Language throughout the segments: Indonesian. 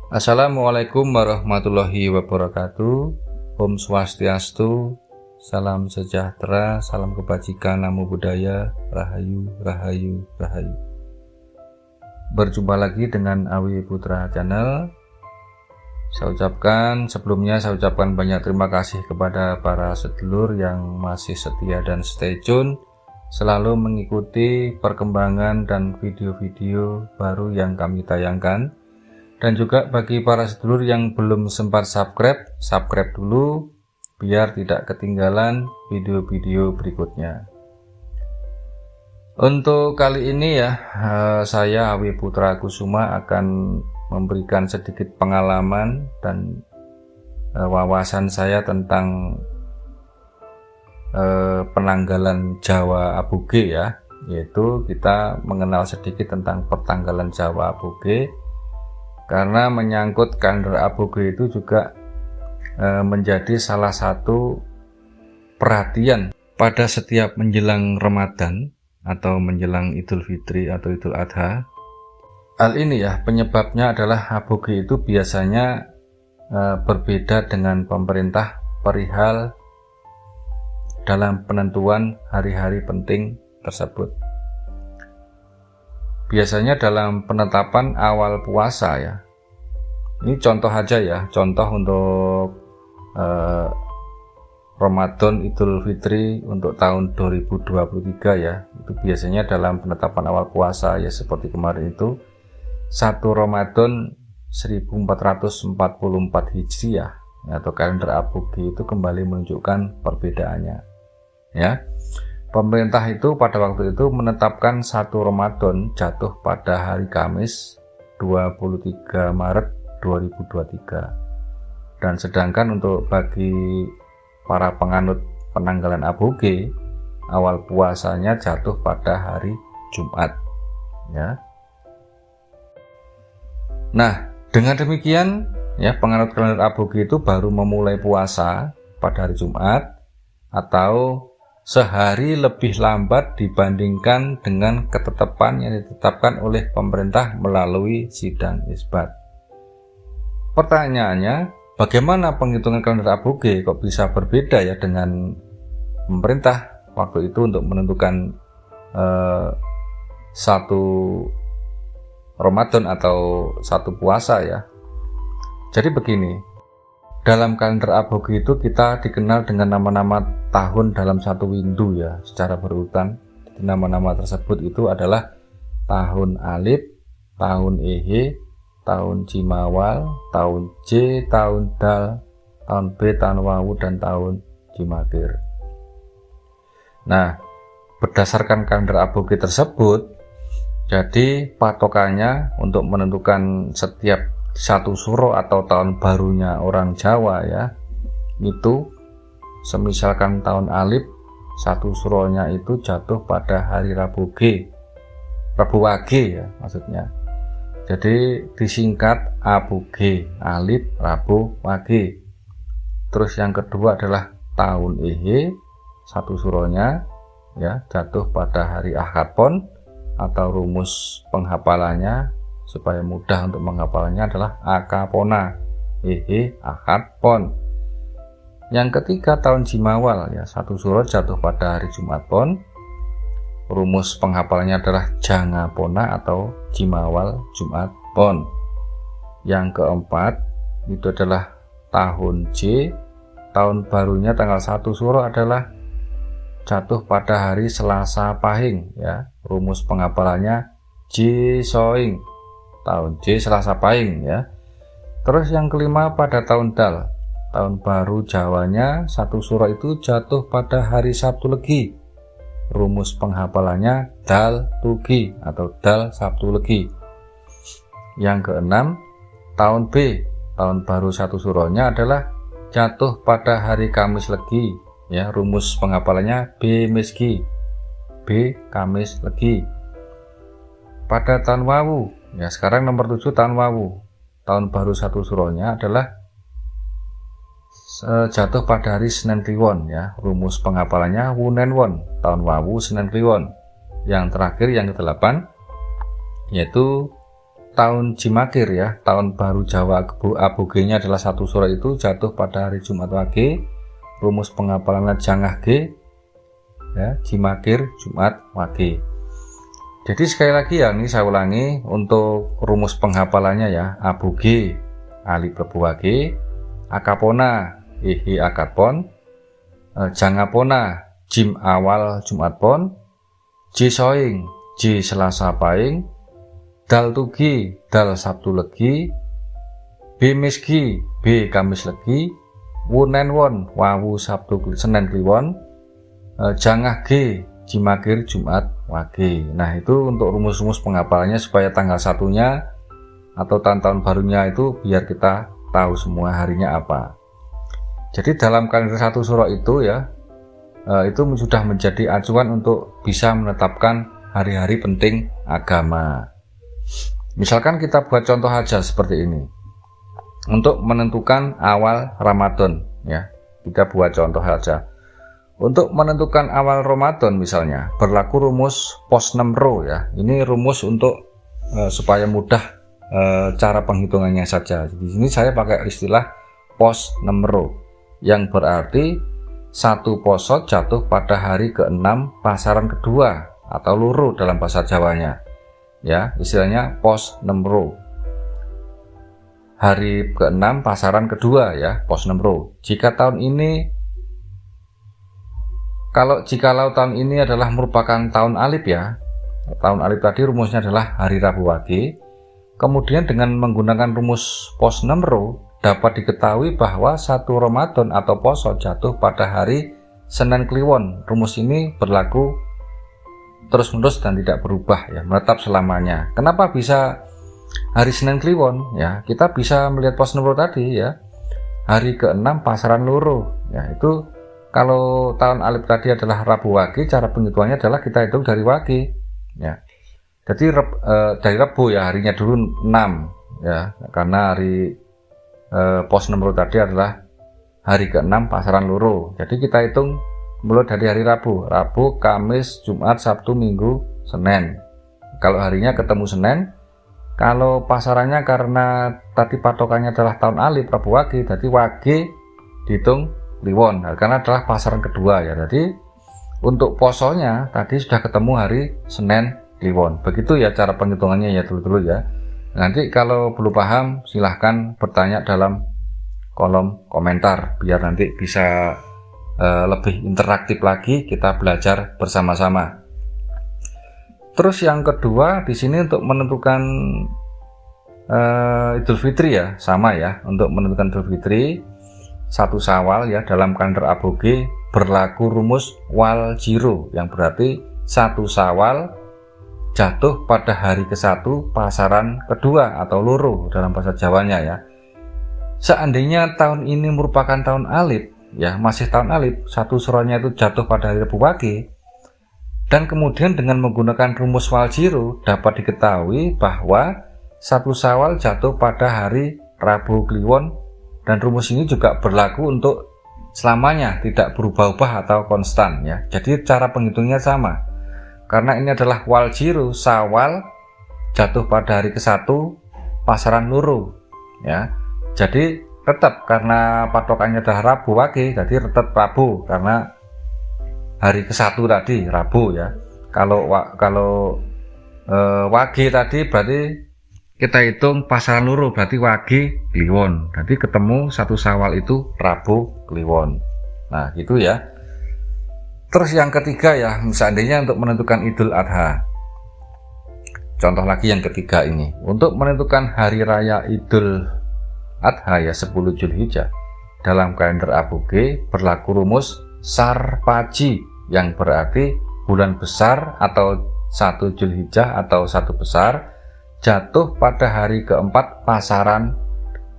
Assalamualaikum warahmatullahi wabarakatuh. Om Swastiastu, salam sejahtera, salam kebajikan, namo buddhaya, rahayu, rahayu, rahayu. Berjumpa lagi dengan Awi Putra Channel. Sebelumnya saya ucapkan banyak terima kasih kepada para sedulur yang masih setia dan stay tune, selalu mengikuti perkembangan dan video-video baru yang kami tayangkan. Dan juga bagi para sedulur yang belum sempat subscribe dulu biar tidak ketinggalan video-video berikutnya. Untuk kali ini ya, saya Awi Putra Kusuma akan memberikan sedikit pengalaman dan wawasan saya tentang penanggalan Jawa Aboge ya, yaitu kita mengenal sedikit tentang pertanggalan Jawa Aboge. Karena menyangkut kalender Aboge itu juga menjadi salah satu perhatian pada setiap menjelang Ramadan atau menjelang Idul Fitri atau Idul Adha. Hal ini ya penyebabnya adalah Aboge itu biasanya berbeda dengan pemerintah perihal dalam penentuan hari-hari penting tersebut. Biasanya dalam penetapan awal puasa ya. Ini contoh aja ya, contoh untuk Ramadan Idul Fitri untuk tahun 2023 ya. Itu biasanya dalam penetapan awal puasa ya, seperti kemarin itu 1 Ramadan 1444 Hijriah atau kalender Aboge itu kembali menunjukkan perbedaannya ya. Pemerintah itu pada waktu itu menetapkan 1 Ramadan jatuh pada hari Kamis 23 Maret 2023. Dan sedangkan untuk bagi para penganut penanggalan Aboge, awal puasanya jatuh pada hari Jumat ya. Nah, dengan demikian ya, penganut kalender Aboge itu baru memulai puasa pada hari Jumat atau sehari lebih lambat dibandingkan dengan ketetapan yang ditetapkan oleh pemerintah melalui sidang isbat. Pertanyaannya, bagaimana penghitungan kalender Aboge kok bisa berbeda ya dengan pemerintah waktu itu untuk menentukan satu Ramadan atau satu puasa ya. Jadi begini, dalam kalender Aboge itu kita dikenal dengan nama-nama tahun dalam satu windu ya, secara berurutan. Nama-nama tersebut itu adalah tahun Alif, tahun Ehe, tahun Cimawal, tahun J, tahun Dal, tahun B, tahun Wawu, dan tahun Cimakir. Nah, berdasarkan kalender Aboge tersebut, jadi patokannya untuk menentukan setiap satu suro atau tahun barunya orang Jawa ya, itu semisalkan tahun Alif, satu suronya itu jatuh pada hari Rabu Wage ya maksudnya. Jadi disingkat Aboge, Alif, Rabu, Wage. Terus yang kedua adalah tahun Ehe, satu suronya ya jatuh pada hari Ahad Pon, atau rumus penghafalannya supaya mudah untuk menghafalnya adalah Akapona, Ehe, Ahad, Pon. Yang ketiga tahun Jimawal ya, satu suro jatuh pada hari Jumat Pon. Rumus penghafalannya adalah Jangapona atau Jimawal Jumat Pon. Yang keempat itu adalah tahun J, tahun barunya tanggal 1 suro adalah jatuh pada hari Selasa Pahing ya. Rumus penghafalannya J Soing, tahun J Selasa Pahing ya. Terus yang kelima pada tahun Dal, tahun baru Jawanya 1 suro itu jatuh pada hari Sabtu Legi. Rumus penghafalannya Dal Tugi atau Dal Sabtu Legi. Yang keenam tahun B tahun baru 1 Suronya adalah jatuh pada hari Kamis Legi, ya. Rumus penghafalannya B Misgi, B Kamis Legi. Pada tahun Wawu, ya, sekarang nomor 7 tahun Wawu, tahun baru 1 Suronya adalah jatuh pada hari Senin Kliwon, ya. Rumus penghafalannya Wunenwon, tahun Wawu Senin Kliwon. Yang terakhir yang ke-8 yaitu tahun Jimakir, ya. Tahun baru Jawa aboge-nya adalah 1 Suro itu jatuh pada hari Jumat Wage. Rumus penghafalannya Jangah G, ya. Jimakir Jumat Wage. Jadi sekali lagi ya, ini saya ulangi untuk rumus penghafalannya, ya. Aboge Ali Prabu Wage, Akapona Ihi Akapon, Jangapona Jim awal Jumat Pon, Jisoing J Selasa Paing, Dal Tugi Dal Sabtu Legi, B Misgi B Kamis Legi, Wunenwon Wawu Sabtu Senin Kliwon, Jangah G Jimakir Jumat Wage. Nah, itu untuk rumus-rumus penghafalannya supaya tanggal satunya atau tahun-tahun barunya itu biar kita tahu semua harinya apa. Jadi dalam kalender 1 Suro itu, ya, itu sudah menjadi acuan untuk bisa menetapkan hari-hari penting agama. Misalkan kita buat contoh aja seperti ini. Untuk menentukan awal Ramadan, ya. Kita buat contoh aja. Untuk menentukan awal Ramadan misalnya, berlaku rumus pos 6 row, ya. Ini rumus untuk supaya mudah cara penghitungannya saja. Di sini saya pakai istilah pos 6 row, yang berarti satu poso jatuh pada hari ke-6 pasaran kedua atau luru dalam bahasa Jawanya, ya. Istilahnya pos 6 row. Hari ke-6 pasaran kedua, ya, pos 6 row. Jikalau tahun ini adalah merupakan tahun alif, ya. Tahun alif tadi rumusnya adalah hari Rabu Wage. Kemudian dengan menggunakan rumus pos 6 row dapat diketahui bahwa 1 Ramadan atau poso jatuh pada hari Senin Kliwon. Rumus ini berlaku terus-menerus dan tidak berubah, ya, menetap selamanya. Kenapa bisa hari Senin Kliwon? Ya, kita bisa melihat pos 6 row tadi, ya. Hari ke-6 pasaran loro, ya. Itu kalau tahun alif tadi adalah Rabu Wage, cara penghitungannya adalah kita hitung dari Wage, ya. Jadi dari Rabu, ya, harinya dulu 6, ya, karena hari pos 6 row tadi adalah hari ke-6 pasaran loro. Jadi kita hitung mulai dari hari Rabu, Kamis, Jumat, Sabtu, Minggu, Senin. Kalau harinya ketemu Senin. Kalau pasarannya karena tadi patokannya adalah tahun alif Rabu Wage, jadi Wage dihitung Kliwon, karena adalah pasaran kedua, ya. Jadi untuk posonya tadi sudah ketemu hari Senin Kliwon. Begitu, ya, cara penghitungannya, ya, dulu-dulu, ya. Nanti kalau belum paham silahkan bertanya dalam kolom komentar biar nanti bisa lebih interaktif lagi, kita belajar bersama-sama. Terus yang kedua di sini untuk menentukan Idul Fitri, ya, sama, ya. Untuk menentukan Idul Fitri 1 Syawal, ya, dalam kalender aboge berlaku rumus wal jiro, yang berarti 1 Syawal jatuh pada hari ke-1 pasaran kedua atau loro dalam bahasa Jawanya, ya. Seandainya tahun ini merupakan tahun alif, ya, masih tahun alif, 1 Suronya itu jatuh pada hari Rabu Wage, dan kemudian dengan menggunakan rumus wal jiro dapat diketahui bahwa 1 Syawal jatuh pada hari Rabu Kliwon, dan rumus ini juga berlaku untuk selamanya, tidak berubah-ubah atau konstan, ya. Jadi cara penghitungnya sama. Karena ini adalah wal jiro, Syawal jatuh pada hari ke-1 pasaran loro, ya. Jadi tetap karena patokannya adalah Rabu Wage, jadi tetap Rabu karena hari ke-1 tadi Rabu, ya. Kalau Wage tadi berarti kita hitung pasaran loro, berarti Wage Kliwon. Jadi ketemu 1 Syawal itu Rabu Kliwon. Nah, gitu, ya. Terus yang ketiga, ya, seandainya untuk menentukan Idul Adha. Contoh lagi yang ketiga ini. Untuk menentukan hari raya Idul Adha, ya, 10 Zulhijjah. Dalam kalender aboge berlaku rumus Sarpaji, yang berarti bulan besar atau 1 Zulhijjah atau 1 besar jatuh pada hari ke-4 pasaran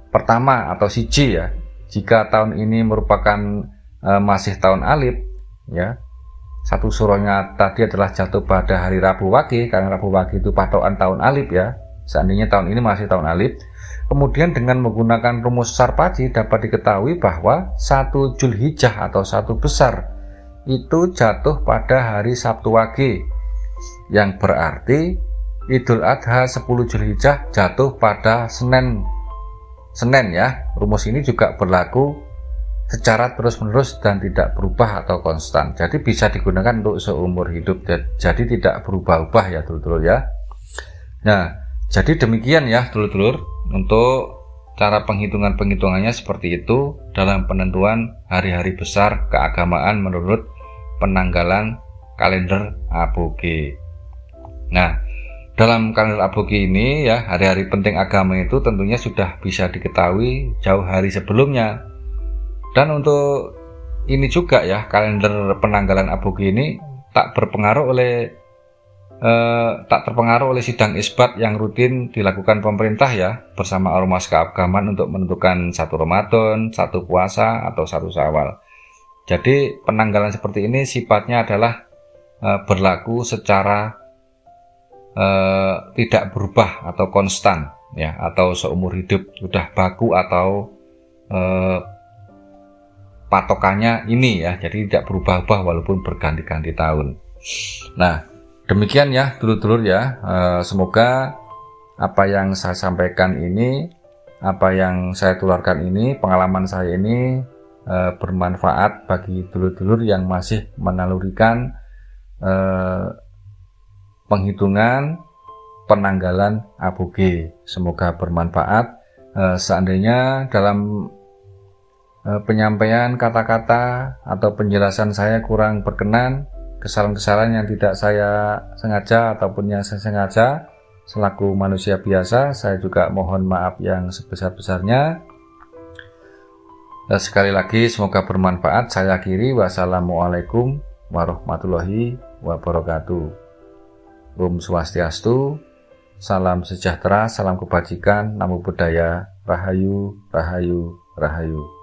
pertama atau siji ya. Jika tahun ini merupakan masih tahun alif ya, satu suronya tadi adalah jatuh pada hari Rabu Wage, karena Rabu Wage itu patokan tahun alif ya. Seandainya tahun ini masih tahun alif, kemudian dengan menggunakan rumus Sarpaji dapat diketahui bahwa 1 Zulhijjah atau 1 Besar itu jatuh pada hari Sabtu Wage, yang berarti Idul Adha 10 Zulhijjah jatuh pada Senin ya. Rumus ini juga berlaku secara terus-menerus dan tidak berubah atau konstan. Jadi bisa digunakan untuk seumur hidup, jadi tidak berubah-ubah ya dulur-dulur ya. Nah, jadi demikian ya dulur-dulur untuk cara penghitungannya seperti itu dalam penentuan hari-hari besar keagamaan menurut penanggalan kalender Aboge. Nah, dalam kalender Aboge ini ya, hari-hari penting agama itu tentunya sudah bisa diketahui jauh hari sebelumnya. Dan untuk ini juga ya, kalender penanggalan Aboge ini tak terpengaruh oleh sidang isbat yang rutin dilakukan pemerintah ya, bersama ormas keagamaan untuk menentukan 1 Ramadan, 1 puasa atau 1 Syawal. Jadi penanggalan seperti ini sifatnya adalah berlaku secara tidak berubah atau konstan ya, atau seumur hidup, sudah baku atau patokannya ini ya, jadi tidak berubah-ubah walaupun berganti-ganti tahun. Nah, demikian ya dulur-dulur ya. Semoga apa yang saya sampaikan ini, apa yang saya tularkan ini, pengalaman saya ini bermanfaat bagi dulur-dulur yang masih menalurikan penghitungan penanggalan Aboge. Semoga bermanfaat. Seandainya dalam penyampaian kata-kata atau penjelasan saya kurang berkenan, kesalahan-kesalahan yang tidak saya sengaja ataupun yang saya sengaja selaku manusia biasa, saya juga mohon maaf yang sebesar-besarnya. Sekali lagi semoga bermanfaat. Saya akhiri, wassalamualaikum warahmatullahi wabarakatuh. Om Swastiastu, salam sejahtera, salam kebajikan, namo buddhaya, rahayu, rahayu, rahayu.